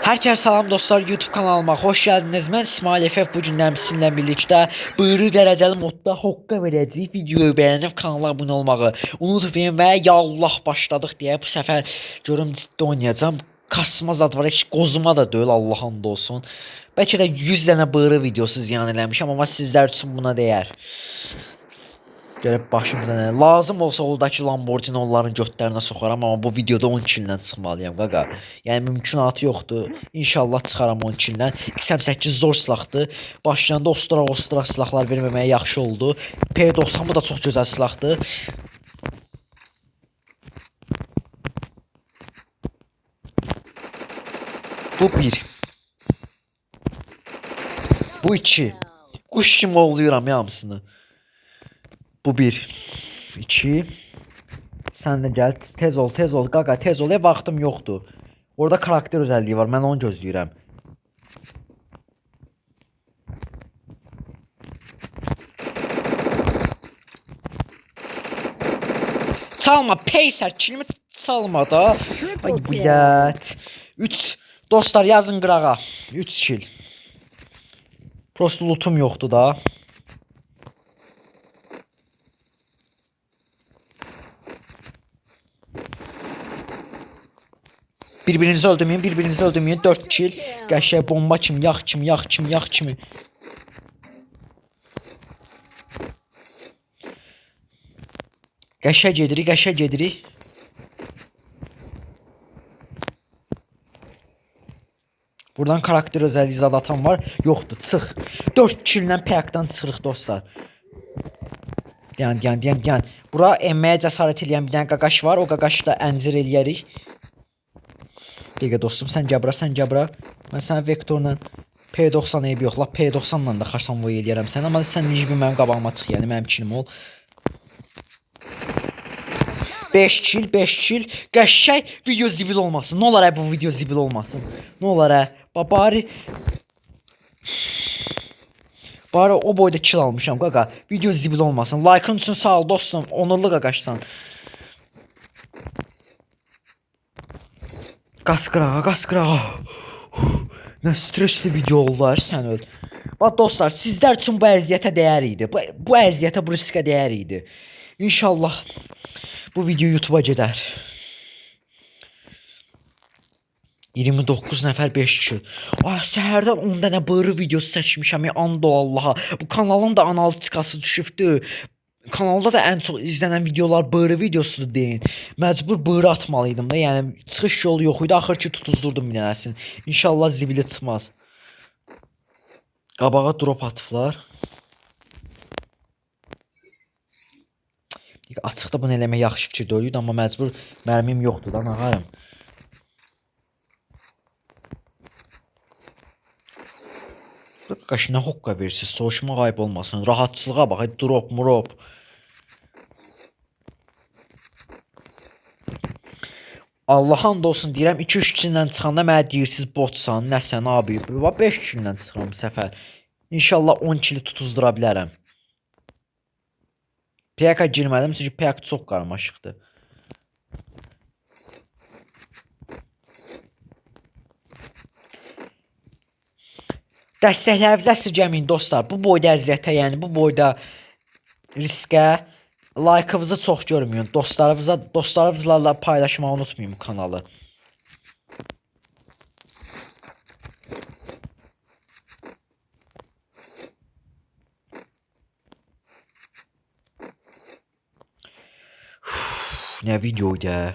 Herkese salam dostlar, YouTube kanalıma hoş geldiniz. Ben İsmail Efef. Bu gündən sizinlə birlikdə buyuru dərəcəli modda hokka verəcəyik. Videoyu bəyənib kanala abunə olmağı unutmayın və yallah başladıq deyə bu səfər görüm ciddi oynayacağım. Kasma zad var, heç qozuma da deyil, Allah hamd olsun. Bəlkə də 100 dənə buyuru videosu ziyan eləmişəm, amma sizlər üçün buna dəyər. Gəlib başımıza nə lazım olsa oradakı Lamborghini onların götlərinə soxaram, amma bu videoda 10 killə çıxmalıyam qaqa. Yəni mümkünatı yoxdur. İnşallah çıxaram 10 killə. XM8 zor silahdır. Başlayanda ostra silahlar verməməyə yaxşı oldu. P90 bu da çox gözəl silahdır. Bu 1. Bu 2. Kuş kimi ovluyuram ya hamısını. Bu 1. 2. Sen de gel, tez ol qaqa, tez ol. Vaxtım yoxdur. Orada karakter özelliği var. Mən onu gözləyirəm. Çalma peyser, kilimi çalma da. Ay bilet. 3 dostlar yazın qırağa. 3 kil. Prosto lootum yoxdur da. Birbirinizi öldürmeyin, 4 kill. Qəşəng bomba kimi, yağ kimi. Qəşəng gedirik. Buradan karakter özelliği zad atan var. Yoxdur, çıx. 4 killlə payakdan çıxırıq dostlar. Yan. Bura emməyə cəsarət eləyən bir dənə qaqaş var. O qaqaşı da əncir eləyərik. Dəqiqə dostum, sən gəbra. Mən sənə vektorla P90 eybi yox, la P90 la da xaşanvoy eləyərəm sən, amma sən necə bir mənim qabağıma çıx, yəni mənim kilim ol. 5 kill, qəşəng video zibil olmasın. Nə olar bu video zibil olmasın? Nə olar bari o boyda kill almışam qaqa. Video zibil olmasın. Like'ın üçün sağ ol dostum. Onurlu qaqaşsan. Qas qırağa. Nə stresli video oldu, sən öl. Bax dostlar, sizlər üçün bu əziyyətə dəyər idi. Bu əziyyətə, bu riskə dəyər idi. İnşallah bu video YouTube'a gedər. 29 nəfər 5 kill. Ay, səhərdən 10 dənə bığırı videosu çəkmişəm, ando Allaha. Bu kanalın da analitikası düşübdü. Kanalda da ən çox izlənən videolar bığırı videosudur deyin. Məcbur bığırı atmalıydım da, yəni çıxış yolu yox idi. Axır ki tutuzdurdum bir dənəsini. İnşallah zibili çıxmaz. Qabağa drop atıblar. Açıqda bunu eləmək yaxşı fikir deyildi, amma məcbur mərmim yoxdur da, nağarım. Qaş nə hokka versiz, soğuşma qayb olmasın. Rahatçılığa bax, drop murop. Allah hamd olsun deyirəm, 2-3 killə çıxanda mənə deyirsiz botsan, nəsən abi. 5 killə çıxıram bu səfər. İnşallah 10 kili tutuzdura bilərəm. Piyaka girmədim, çünki piyak çox qarmaşıqdır. Dəstəklərinizi əsirgəməyin dostlar. Bu boyda əziyyətə, yəni bu boyda riskə like'ınızı çox görməyin. Dostlarınızla paylaşmağı unutmayın bu kanalı. Nə videoydu ya.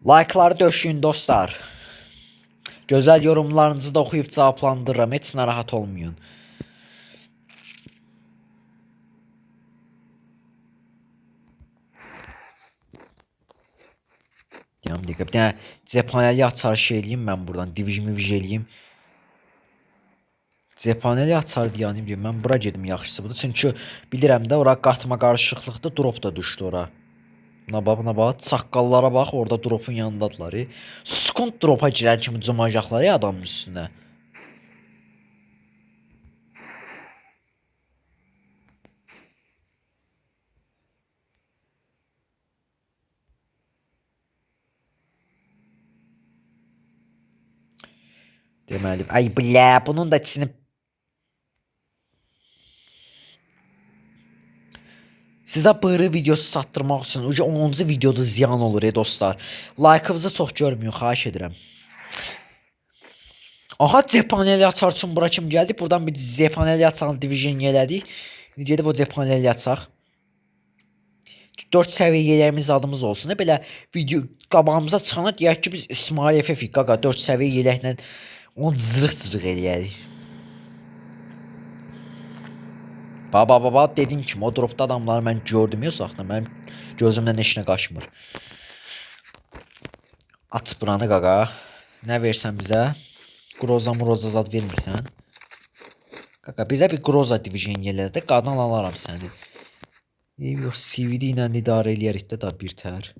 Like'ları döşəyin dostlar. Gözəl yorumlarınızı da oxuyub cavablandırıram. Heç narahat olmayın. Deyəm dəqiqə. Bir dənə cephaneli açar şey eləyim mən buradan. Division eləyim. Cephaneli açar deyənim deyim. Mən bura gedim yaxşısı budur. Çünki bilirəm də ora qatma qarışıqlıqda drop da düşdü ora. Buna bax, çaqqallara bax, orada dropun yanındadılar. Skund dropa girər kimi cumacaqlar ya adamın üstünə. Deməli, ay bilə, bunun da içini sizə bığırı videosu satdırmaq üçün uca 10-cu videoda ziyan olur dostlar. Like'ınızı çox görməyin, xahiş edirəm. Aha, cephaneli açar üçün bura kim gəldi? Buradan bir cephaneli açan division elədik. İndi gedib o cephaneli açaq. 4 səviyyə yeləyimiz adımız olsun. Belə video qabağımıza çıxana deyək ki, biz İsmail FF qaqa 4 səviyyə yeləklə onu zırıq-zırıq eləyərik. Baba dedim ki, o dropda adamları mən gördüm yoxsa mənim gözümdən heç nə qaçmır. Aç buranı qaqa. Nə versən bizə? Groza muroza zad vermirsən. Qaqa bir də bir Groza division yerlərdə qadan alaram səni. Yox, CVD ilə idarə eləyərik də da bir tər.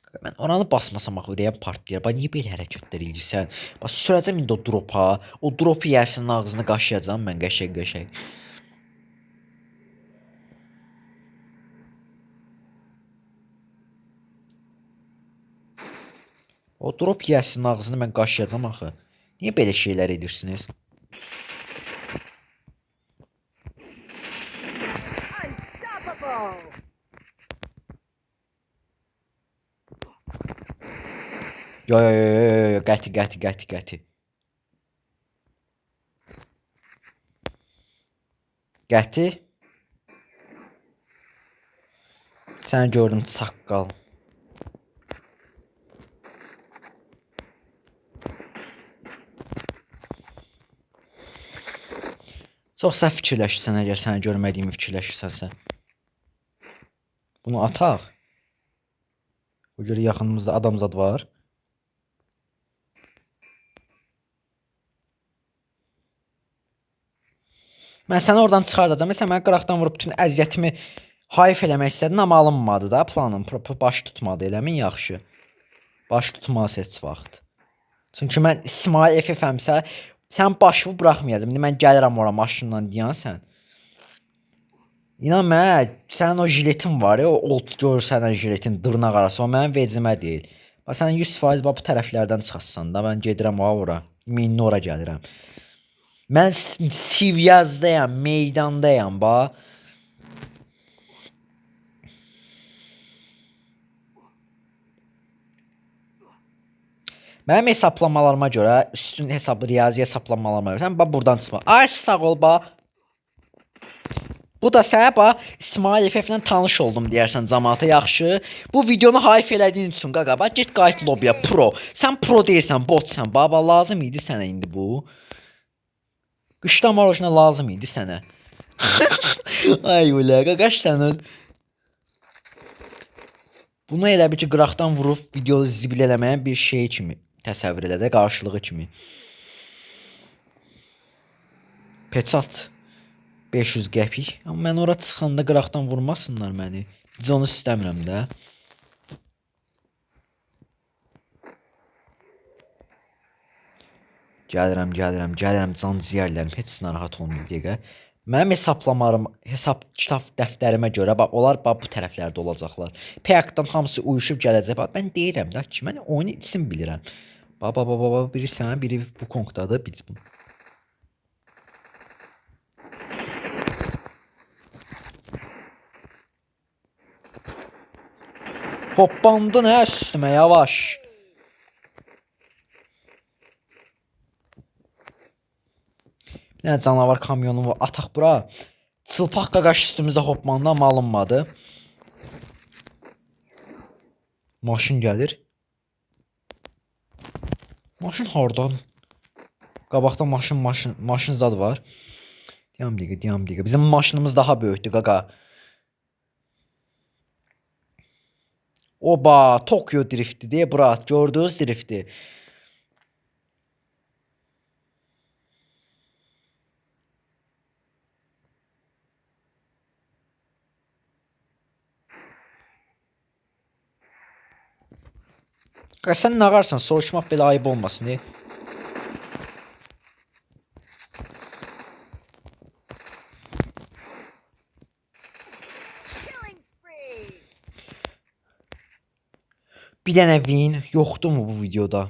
Qaqa mən oranı basmasam axı ürəyəm partlayar. Bax niyə belə hərəkətlər edirsən? Bax sürəcəm indi o dropa. O dropu yəsin ağzını qaşıyacam mən qəşəng. O drop yəsin ağzını mən qaşıyacam axı. Niyə belə şeylər edirsiniz? Yo, qəti. Qəti. Səni gördüm saqqal. Çox səhv fikirləşirsən əgər səni görmədiyimi fikirləşirsənsə. Bunu ataq. O görə yaxınımızda adamzad var. Mən səni oradan çıxardacağam. Məsələn, mən qıraqdan vurub bütün əziyyətimi hayf eləmək istədim, amma alınmadı da planım. Baş tutmadı, eləmin yaxşı. Baş tutmaz heç vaxt. Çünki mən İsmail FF-əmsə sən başını buraxmayacağam. İndi mən gəlirəm ora maşınla deyəsən. İnan mənə, sənin o jiletin var ya, o old görsən jiletin dırnaq arası, o mənim vecimə deyil. Bax sən 100% bu tərəflərdən çıxasan da, mən gedirəm ora. Minni ora gəlirəm. Mən Sivyəzdəyəm, meydandayam bax. Mənim hesablamalarıma görə, üstün hesablı riyazi hesablamalarıma görə, bax buradan çıxma. Ay sağ ol bax. Bu da sənə bax İsmail FF-lə tanış oldum deyərsən cəmaata yaxşı. Bu videonu hayf elədiyin üçün qaqa bax get qayıt lobiya pro. Sən pro deyirsən, botsan. Baba lazım idi sənə indi bu. Qışda marojna lazım idi sənə. Ay ulə qaqaş sən. Bunu elə bir ki qıraqdan vurub videonu zibil eləməyən bir şey kimi təsəvvür elə də qarşılığı kimi. Peçat 500 qəpik. Amma mən ora çıxanda qıraqdan vurmasınlar məni. Biz onu istəmirəm də. Gəlirəm, can ciyərlərim. Heç narahat olmayın dəqiqə. Mənim hesab kitab dəftərimə görə bax onlar bax bu tərəflərdə olacaqlar. Payakdan hamısı uyuşub gələcək. Bax mən deyirəm də ki, mən oyunu içim bilirəm. Baba biri sənə, biri bu konkdadır, biz bu. Hoppandın hə üstümə yavaş. Bir dənə canavar kamyonu var. Ataq bura. Çılpaq qaqaş üstümüzdə hoppandı amma alınmadı. Maşın gəlir. Maşın hardan? Qabaqda maşın zad var. Diyam dəqiqə. Bizim maşınımız daha böyükdür qaqa. Oba, Tokyo drifti deyə bura gördünüz drifti. Qaqa sən nə qarsan, soruşmaq belə ayıb olmasın. bir dənə win yoxdur mu bu videoda?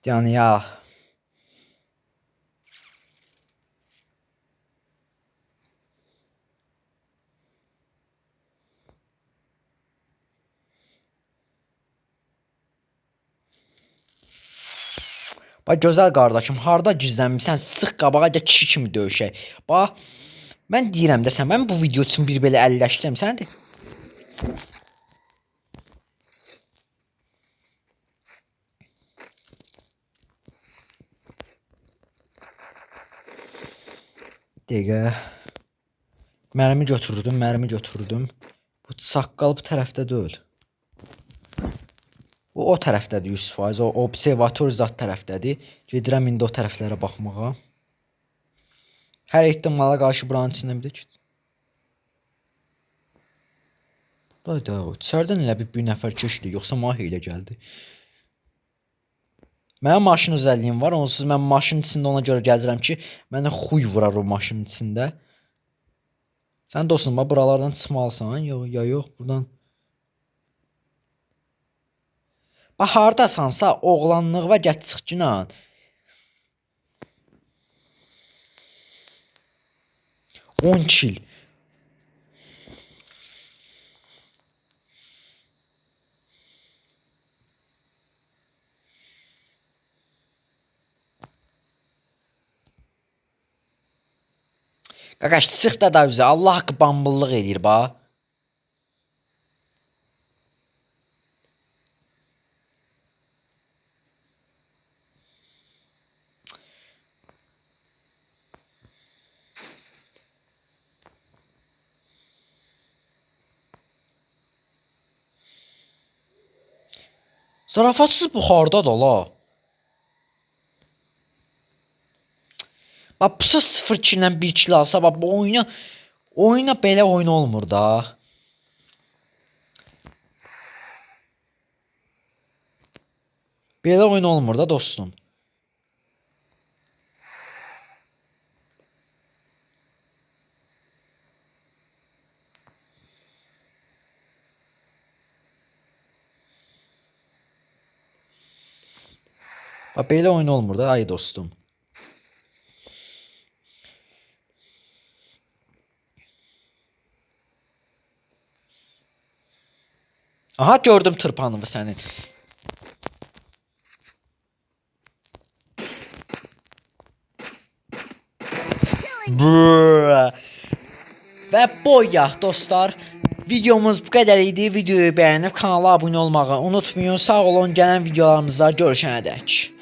Yəni ya. Bax gözəl qardaşım, harda gizlənmisən? Sıx qabağa da kişi kimi döyüşək. Bax, mən deyirəm də sən, mən bu video üçün bir belə əlləşdirəm sən də. Dəqiqə. Mərmi götürdüm. Bu saqqal bu tərəfdə deyil. O tərəfdədir 100%. O observator zat tərəfdədir. Gedirəm indi o tərəflərə baxmağa. Hər ehtimala qarşı buranın içindən bir də ki. Burada o içərdən elə bir nəfər keçdi, yoxsa mənə elə gəldi. Mənim maşın özəlliyim var, onsuz mən maşının içində ona görə gəzirəm ki, mənə xuy vurar o maşının içində. Sən dostum, bax buralardan çıxmalısan, yox, buradan. Bax hardasansa oğlanlığa gəç çıx günah. On kill. Qaqaş çıx da üzə. Allah haqqı bambıllıq eləyir bax. Zarafatsız buxarda da la. Bax pusa 0 kilə 1 kill alsa, bax bu oyuna belə oyun olmur da. Belə oyun olmur da dostum. Bax belə oyun olmur da ay dostum. Aha gördüm tırpanımı sənin. Və boya dostlar. Videomuz bu qədər idi. Videoyu bəyənib kanala abunə olmağı unutmayın. Sağ olun, gələn videolarımızda görüşənədək.